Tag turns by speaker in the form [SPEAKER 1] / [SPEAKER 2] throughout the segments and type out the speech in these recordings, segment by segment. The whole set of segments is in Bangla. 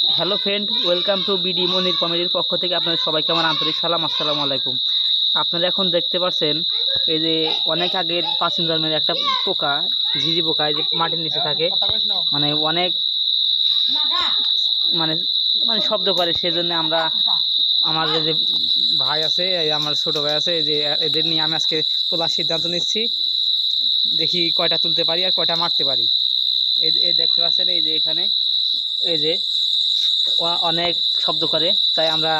[SPEAKER 1] Hello friend, welcome to BD Monir কমেডির পক্ষ থেকে আপনাদের সবাইকে আমার আন্তরিক সালাম। আসসালামু আলাইকুম। আপনারা এখন দেখতে পাচ্ছেন এই যে অনেক আগের প্রাচীন জন্মের একটা পোকা, ঝিঝি পোকা, এই যে মাটির নিচে থাকে, মানে অনেক মানে মানে শব্দ করে। সেজন্য আমরা আমার যে ভাই আছে, এই আমার ছোটো ভাই আছে, এই যে এদের নিয়ে আমি আজকে তোলার সিদ্ধান্ত নিচ্ছি। দেখি কয়টা তুলতে পারি আর কয়টা মারতে পারি। এই দেখতে পাচ্ছেন এই যে এখানে এই যে অনেক শব্দ করে, তাই আমরা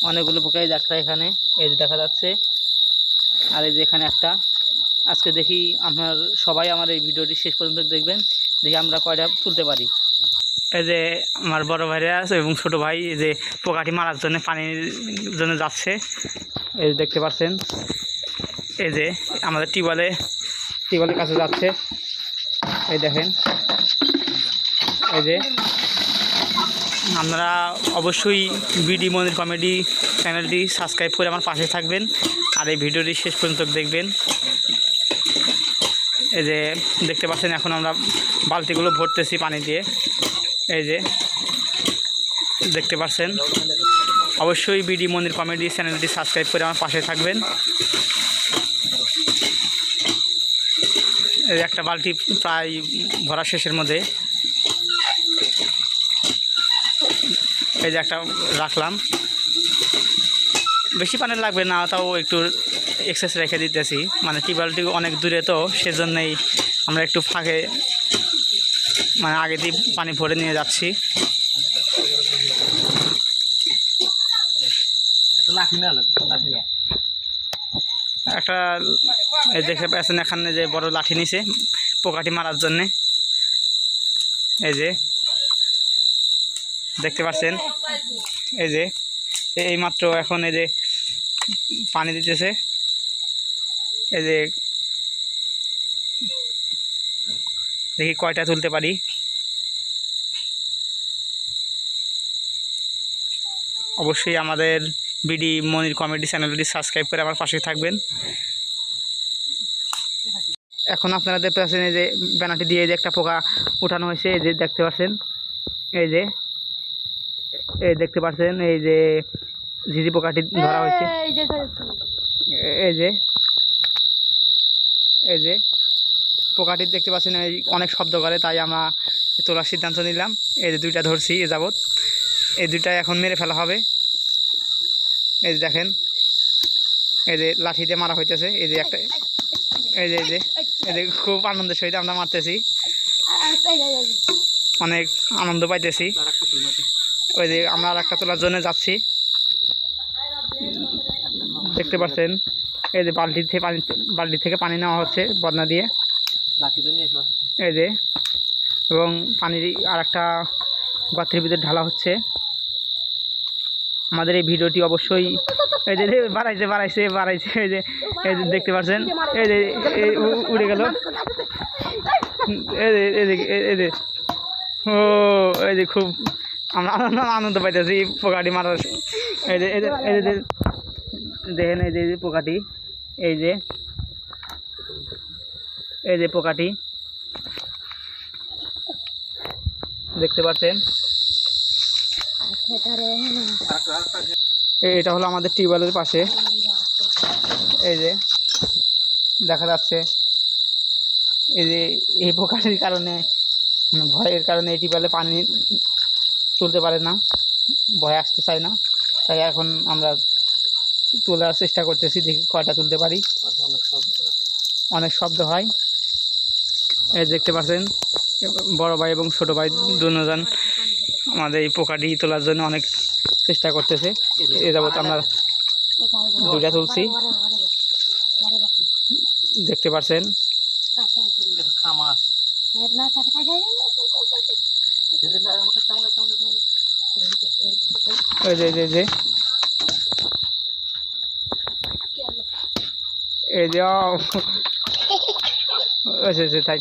[SPEAKER 1] অনেকগুলো পোকাই দেখা এখানে এই যে দেখা যাচ্ছে। আর এই যে এখানে একটা, আজকে দেখি আপনার সবাই আমার এই ভিডিওটি শেষ পর্যন্ত দেখবেন, দেখি আমরা কয়টা তুলতে পারি। এই যে আমার বড় ভাইরা আছে এবং ছোটো ভাই এই যে পোকাটি মারার জন্য পানির জন্য যাচ্ছে, এই যে দেখতে পাচ্ছেন। এই যে আমাদের টিউবওয়েলের কাছে যাচ্ছে, এই দেখেন। এই যে আপনারা অবশ্যই বিডি মনির কমেডি চ্যানেলটি সাবস্ক্রাইব করে আমার পাশে থাকবেন আর এই ভিডিওটি শেষ পর্যন্ত দেখবেন। এই যে দেখতে পাচ্ছেন এখন আমরা বালতিগুলো ভরতেছি পানি দিয়ে। এই যে দেখতে পাচ্ছেন, অবশ্যই বিডি মনির কমেডি চ্যানেলটি সাবস্ক্রাইব করে আমার পাশে থাকবেন। এই একটা বালতি প্রায় ভরা শেষের মধ্যে। এই যে একটা রাখলাম, বেশি পানি লাগবে না, তাও একটু এক্সেস রেখে দিতেছি, মানে টিউবওয়েলটি অনেক দূরে তো সেজন্যই আমরা একটু ফাঁকে মানে আগে দিয়ে পানি ভরে নিয়ে যাচ্ছি। একটা এই দেখে পেয়েছেন এখানে যে বড় লাঠি নিছে পোকাটি মারার জন্যে। এই যে দেখতে পাচ্ছেন, এই যে এইমাত্র এখন এই যে পানি দিতেছে। এই যে দেখি কয়টা তুলতে পারি। অবশ্যই আমাদের বিডি মনির কমেডি চ্যানেলটি সাবস্ক্রাইব করে আমার পাশে থাকবেন। এখন আপনারা দেখতে পাচ্ছেন এই যে ব্যানারটি দিয়ে যে একটা পোকা উঠানো হয়েছে, এই যে দেখতে পাচ্ছেন। এই যে দেখতে পাচ্ছেন এই যে ঝিঝি পোকাটি ধরা হয়েছে। এই যে পোকাটি দেখতে পাচ্ছেন এই অনেক শব্দ করে, তাই আমরা তোলার সিদ্ধান্ত নিলাম। এই যে দুইটা ধরছি এ যাবৎ, এই দুইটা এখন মেরে ফেলা হবে। এই যে দেখেন, এই যে লাঠি দিয়ে মারা হইতেছে। এই যে একটা এই যে খুব আনন্দের সহিত আমরা মারতেছি, অনেক আনন্দ পাইতেছি। ওই যে আমরা আর একটা তোলার জন্য যাচ্ছি, দেখতে পাচ্ছেন। এই যে বালতি থেকে পানি নেওয়া হচ্ছে বদনা দিয়ে, এই যে, এবং পানি আর একটা গর্তের ভিতরে ঢালা হচ্ছে। আমাদের এই ভিডিওটি অবশ্যই এই যে বাড়াইছে এই যে দেখতে পাচ্ছেন। এই যে উড়ে গেল। এই যে ও এই যে খুব আমরা আনন্দ পাইতেছি পোকাটি মারার। এই যে দেখেন, এই যে পোকাটি, এই যে পোকাটি দেখতে পাচ্ছেন। এটা হলো আমাদের টিউবওয়েলের পাশে, এই যে দেখা যাচ্ছে। এই যে এই পোকাটির কারণে, ভয়ের কারণে এই টিউবওয়েলে পানি তুলতে পারে না, ভয় আসতে চায় না, তাই এখন আমরা তোলার চেষ্টা করতেছি, দেখি কয়টা তুলতে পারি। অনেক শব্দ হয়। এই দেখতে পাচ্ছেন বড় ভাই এবং ছোট ভাই দুজন আমাদের এই পোকাটি তোলার জন্য অনেক চেষ্টা করতেছে। এ যাবৎ আমরা দুইটা তুলছি, দেখতে পাচ্ছেন। এই যে এই যে থাক